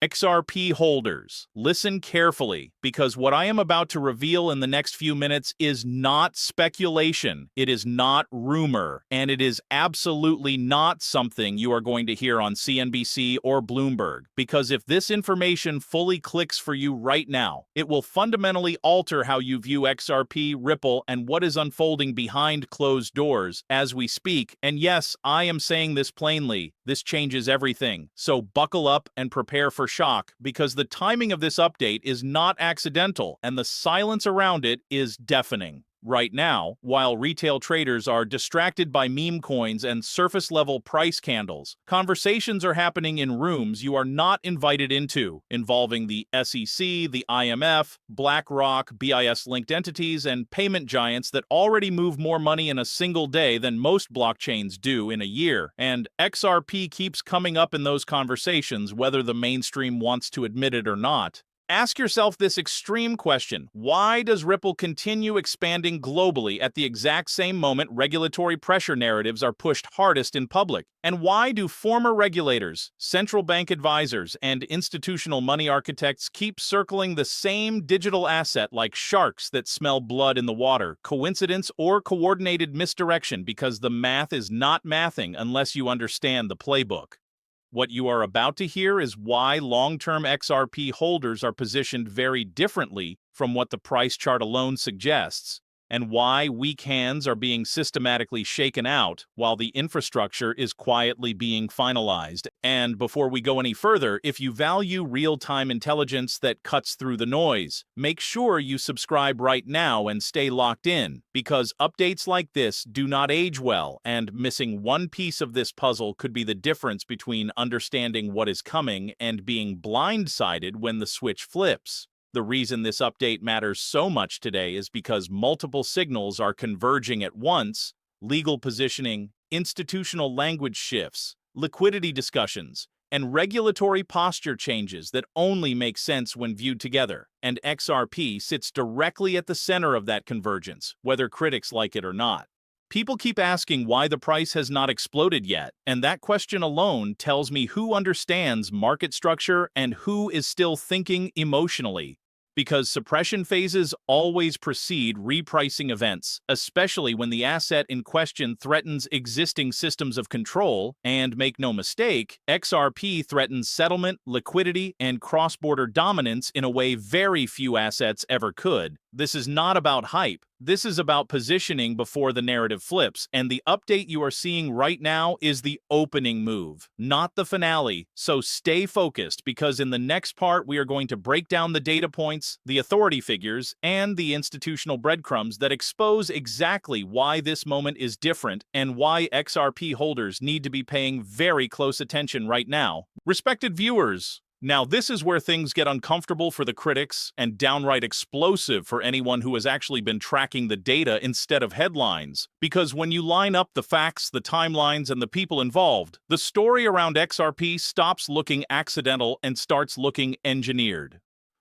XRP holders, listen carefully, because what I am about to reveal in the next few minutes is not speculation, it is not rumor, and it is absolutely not something you are going to hear on CNBC or Bloomberg, because if this information fully clicks for you right now, it will fundamentally alter how you view XRP, Ripple, and what is unfolding behind closed doors as we speak. And yes, I am saying this plainly, this changes everything. So buckle up and prepare for shock, because the timing of this update is not accidental and the silence around it is deafening. Right now, while retail traders are distracted by meme coins and surface-level price candles, conversations are happening in rooms you are not invited into, involving the SEC, the IMF, BlackRock, BIS-linked entities, and payment giants that already move more money in a single day than most blockchains do in a year. And XRP keeps coming up in those conversations, whether the mainstream wants to admit it or not. Ask yourself this extreme question: why does Ripple continue expanding globally at the exact same moment regulatory pressure narratives are pushed hardest in public? And why do former regulators, central bank advisors, and institutional money architects keep circling the same digital asset like sharks that smell blood in the water? Coincidence or coordinated misdirection? Because the math is not mathing unless you understand the playbook. What you are about to hear is why long-term XRP holders are positioned very differently from what the price chart alone suggests, and why weak hands are being systematically shaken out while the infrastructure is quietly being finalized. And before we go any further, if you value real-time intelligence that cuts through the noise, make sure you subscribe right now and stay locked in, because updates like this do not age well, and missing one piece of this puzzle could be the difference between understanding what is coming and being blindsided when the switch flips. The reason this update matters so much today is because multiple signals are converging at once: legal positioning, institutional language shifts, liquidity discussions, and regulatory posture changes that only make sense when viewed together. And XRP sits directly at the center of that convergence, whether critics like it or not. People keep asking why the price has not exploded yet, and that question alone tells me who understands market structure and who is still thinking emotionally. Because suppression phases always precede repricing events, especially when the asset in question threatens existing systems of control, and make no mistake, XRP threatens settlement, liquidity, and cross-border dominance in a way very few assets ever could. This is not about hype. This is about positioning before the narrative flips, and the update you are seeing right now is the opening move, not the finale. So stay focused, because in the next part we are going to break down the data points, the authority figures, and the institutional breadcrumbs that expose exactly why this moment is different and why XRP holders need to be paying very close attention right now. Respected viewers, now this is where things get uncomfortable for the critics and downright explosive for anyone who has actually been tracking the data instead of headlines. Because when you line up the facts, the timelines, and the people involved, the story around XRP stops looking accidental and starts looking engineered.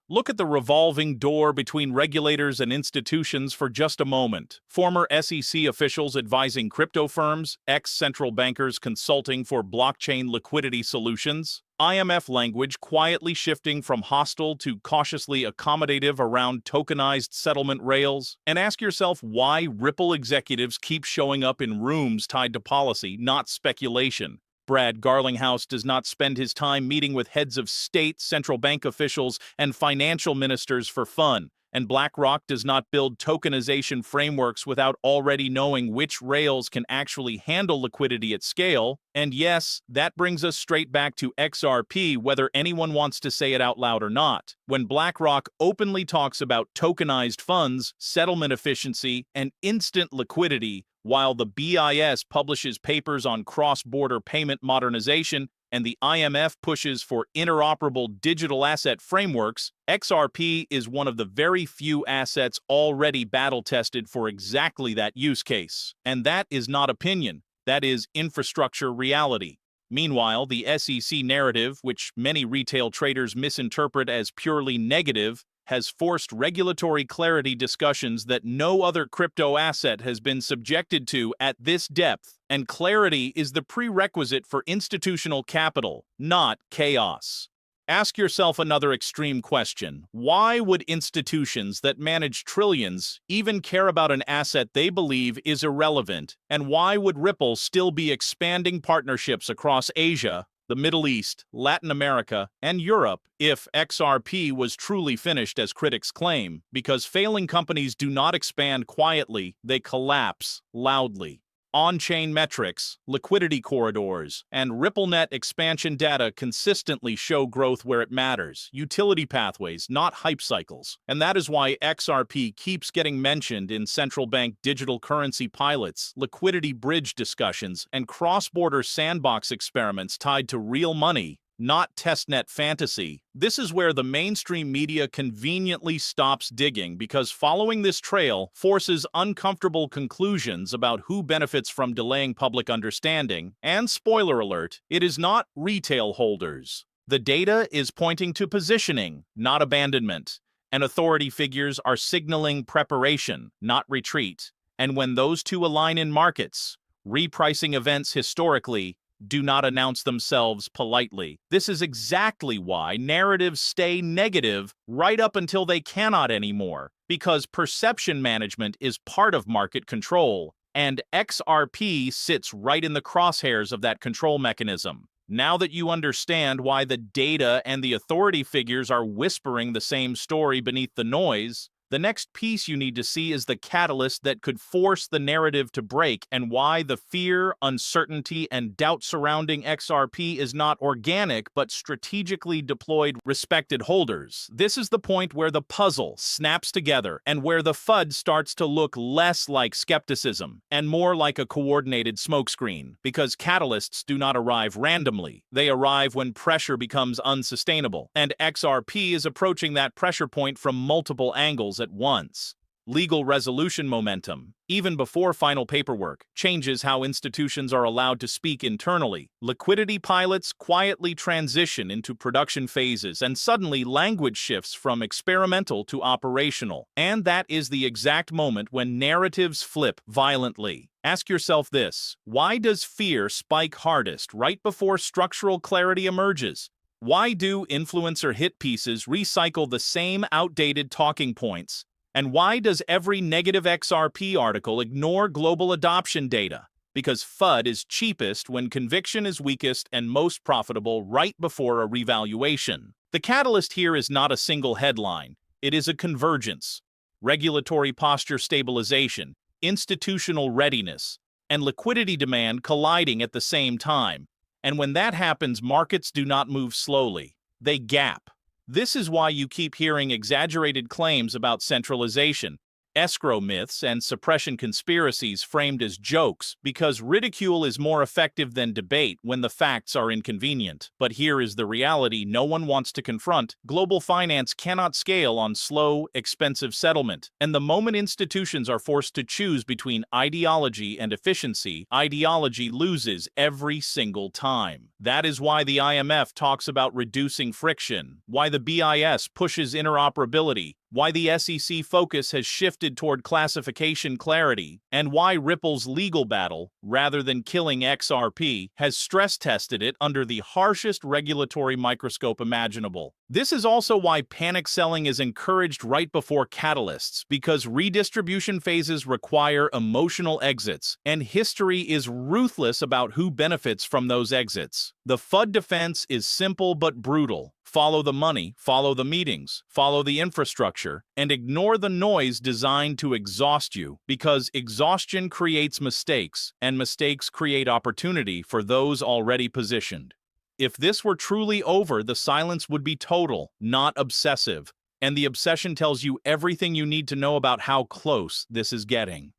Look at the revolving door between regulators and institutions for just a moment. Former SEC officials advising crypto firms, ex-central bankers consulting for blockchain liquidity solutions, IMF language quietly shifting from hostile to cautiously accommodative around tokenized settlement rails. And ask yourself why Ripple executives keep showing up in rooms tied to policy, not speculation. Brad Garlinghouse does not spend his time meeting with heads of state, central bank officials, and financial ministers for fun. And BlackRock does not build tokenization frameworks without already knowing which rails can actually handle liquidity at scale. And yes, that brings us straight back to XRP, whether anyone wants to say it out loud or not. When BlackRock openly talks about tokenized funds, settlement efficiency, and instant liquidity, while the BIS publishes papers on cross-border payment modernization and the IMF pushes for interoperable digital asset frameworks, XRP is one of the very few assets already battle-tested for exactly that use case. And that is not opinion, that is infrastructure reality. Meanwhile, the SEC narrative, which many retail traders misinterpret as purely negative, has forced regulatory clarity discussions that no other crypto asset has been subjected to at this depth, and clarity is the prerequisite for institutional capital, not chaos. Ask yourself another extreme question. Why would institutions that manage trillions even care about an asset they believe is irrelevant? And why would Ripple still be expanding partnerships across Asia, the Middle East, Latin America, and Europe if XRP was truly finished as critics claim? Because failing companies do not expand quietly, they collapse loudly. On-chain metrics, liquidity corridors, and RippleNet expansion data consistently show growth where it matters, utility pathways, not hype cycles. And that is why XRP keeps getting mentioned in central bank digital currency pilots, liquidity bridge discussions, and cross-border sandbox experiments tied to real money, not testnet fantasy. This is where the mainstream media conveniently stops digging, because following this trail forces uncomfortable conclusions about who benefits from delaying public understanding. And spoiler alert, it is not retail holders. The data is pointing to positioning, not abandonment. And authority figures are signaling preparation, not retreat. And when those two align in markets, repricing events historically do not announce themselves politely. This is exactly why narratives stay negative right up until they cannot anymore, because perception management is part of market control, and XRP sits right in the crosshairs of that control mechanism. Now that you understand why the data and the authority figures are whispering the same story beneath the noise, the next piece you need to see is the catalyst that could force the narrative to break, and why the fear, uncertainty, and doubt surrounding XRP is not organic but strategically deployed respected holders. This is the point where the puzzle snaps together and where the FUD starts to look less like skepticism and more like a coordinated smokescreen, because catalysts do not arrive randomly. They arrive when pressure becomes unsustainable, and XRP is approaching that pressure point from multiple angles at once. Legal resolution momentum, even before final paperwork, changes how institutions are allowed to speak internally. Liquidity pilots quietly transition into production phases, and suddenly language shifts from experimental to operational. And that is the exact moment when narratives flip violently. Ask yourself this: why does fear spike hardest right before structural clarity emerges? Why do influencer hit pieces recycle the same outdated talking points? And why does every negative XRP article ignore global adoption data? Because FUD is cheapest when conviction is weakest and most profitable right before a revaluation. The catalyst here is not a single headline. It is a convergence. Regulatory posture stabilization, institutional readiness, and liquidity demand colliding at the same time. And when that happens, markets do not move slowly. They gap. This is why you keep hearing exaggerated claims about centralization, escrow myths, and suppression conspiracies framed as jokes, because ridicule is more effective than debate when the facts are inconvenient. But here is the reality no one wants to confront: global finance cannot scale on slow, expensive settlement. And the moment institutions are forced to choose between ideology and efficiency, ideology loses every single time. That is why the IMF talks about reducing friction, why the BIS pushes interoperability, why the SEC focus has shifted toward classification clarity, and why Ripple's legal battle, rather than killing XRP, has stress-tested it under the harshest regulatory microscope imaginable. This is also why panic selling is encouraged right before catalysts, because redistribution phases require emotional exits, and history is ruthless about who benefits from those exits. The FUD defense is simple but brutal. Follow the money, follow the meetings, follow the infrastructure, and ignore the noise designed to exhaust you, because exhaustion creates mistakes, and mistakes create opportunity for those already positioned. If this were truly over, the silence would be total, not obsessive, and the obsession tells you everything you need to know about how close this is getting.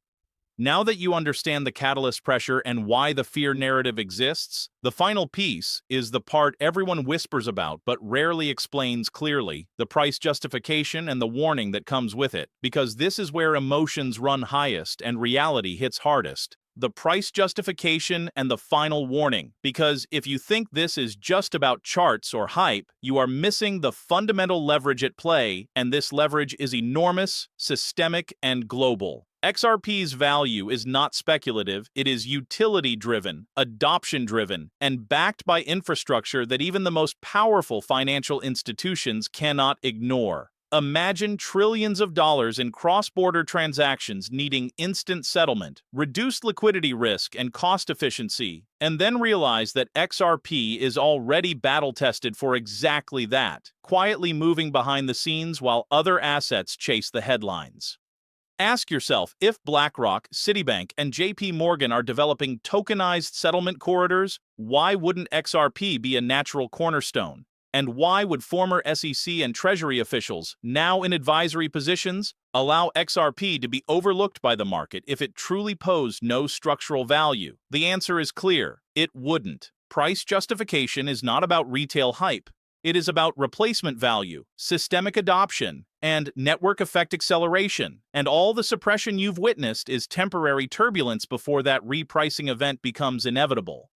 Now that you understand the catalyst pressure and why the fear narrative exists, the final piece is the part everyone whispers about but rarely explains clearly: the price justification and the warning that comes with it, because this is where emotions run highest and reality hits hardest. The price justification and the final warning, because if you think this is just about charts or hype, you are missing the fundamental leverage at play, and this leverage is enormous, systemic, and global. XRP's value is not speculative, it is utility-driven, adoption-driven, and backed by infrastructure that even the most powerful financial institutions cannot ignore. Imagine trillions of dollars in cross-border transactions needing instant settlement, reduced liquidity risk, and cost efficiency, and then realize that XRP is already battle-tested for exactly that, quietly moving behind the scenes while other assets chase the headlines. Ask yourself, if BlackRock, Citibank, and JP Morgan are developing tokenized settlement corridors, why wouldn't XRP be a natural cornerstone? And why would former SEC and Treasury officials, now in advisory positions, allow XRP to be overlooked by the market if it truly posed no structural value? The answer is clear: it wouldn't. Price justification is not about retail hype. It is about replacement value, systemic adoption, and network effect acceleration. And all the suppression you've witnessed is temporary turbulence before that repricing event becomes inevitable.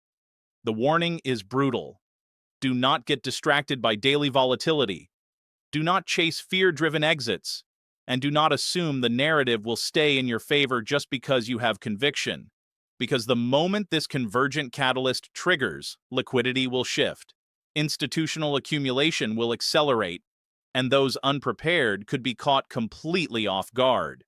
The warning is brutal. Do not get distracted by daily volatility. Do not chase fear-driven exits. And do not assume the narrative will stay in your favor just because you have conviction. Because the moment this convergent catalyst triggers, liquidity will shift. Institutional accumulation will accelerate, and those unprepared could be caught completely off guard.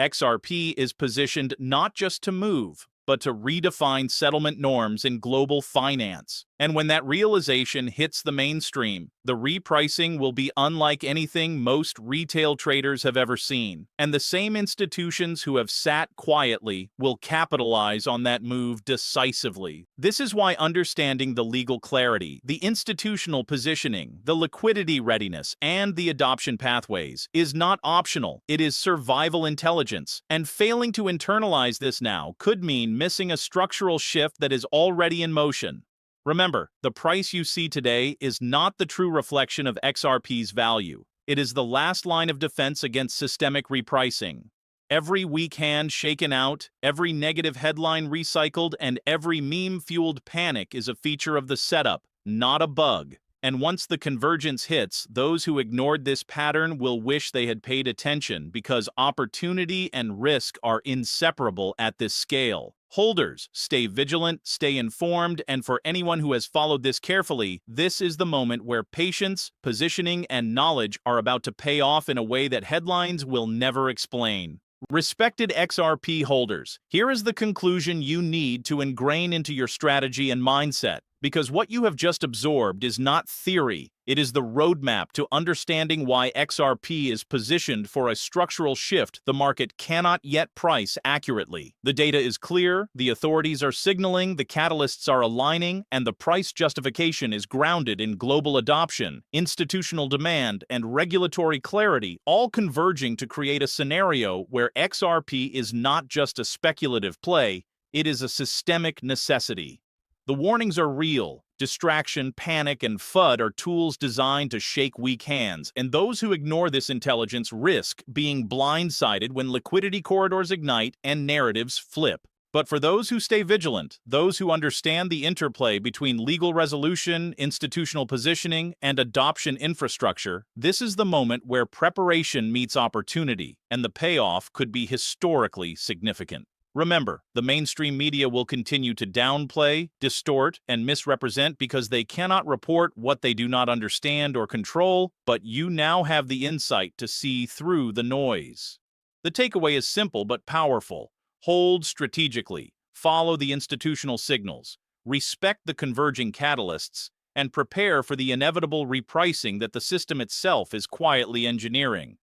XRP is positioned not just to move, but to redefine settlement norms in global finance. And when that realization hits the mainstream, the repricing will be unlike anything most retail traders have ever seen. And the same institutions who have sat quietly will capitalize on that move decisively. This is why understanding the legal clarity, the institutional positioning, the liquidity readiness, and the adoption pathways is not optional. It is survival intelligence. And failing to internalize this now could mean missing a structural shift that is already in motion. Remember, the price you see today is not the true reflection of XRP's value. It is the last line of defense against systemic repricing. Every weak hand shaken out, every negative headline recycled, and every meme-fueled panic is a feature of the setup, not a bug. And once the convergence hits, those who ignored this pattern will wish they had paid attention, because opportunity and risk are inseparable at this scale. Holders, stay vigilant, stay informed, and for anyone who has followed this carefully, this is the moment where patience, positioning, and knowledge are about to pay off in a way that headlines will never explain. Respected XRP holders, here is the conclusion you need to ingrain into your strategy and mindset. Because what you have just absorbed is not theory, it is the roadmap to understanding why XRP is positioned for a structural shift the market cannot yet price accurately. The data is clear, the authorities are signaling, the catalysts are aligning, and the price justification is grounded in global adoption, institutional demand, and regulatory clarity, all converging to create a scenario where XRP is not just a speculative play, it is a systemic necessity. The warnings are real. Distraction, panic, and FUD are tools designed to shake weak hands, and those who ignore this intelligence risk being blindsided when liquidity corridors ignite and narratives flip. But for those who stay vigilant, those who understand the interplay between legal resolution, institutional positioning, and adoption infrastructure, this is the moment where preparation meets opportunity, and the payoff could be historically significant. Remember, the mainstream media will continue to downplay, distort, and misrepresent because they cannot report what they do not understand or control, but you now have the insight to see through the noise. The takeaway is simple but powerful. Hold strategically, follow the institutional signals, respect the converging catalysts, and prepare for the inevitable repricing that the system itself is quietly engineering.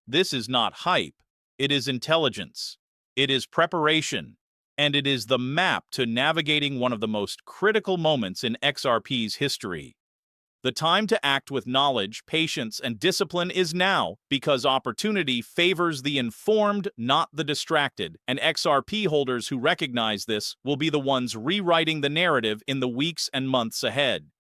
This is not hype, it is intelligence. It is preparation, and it is the map to navigating one of the most critical moments in XRP's history. The time to act with knowledge, patience, and discipline is now, because opportunity favors the informed, not the distracted, and XRP holders who recognize this will be the ones rewriting the narrative in the weeks and months ahead.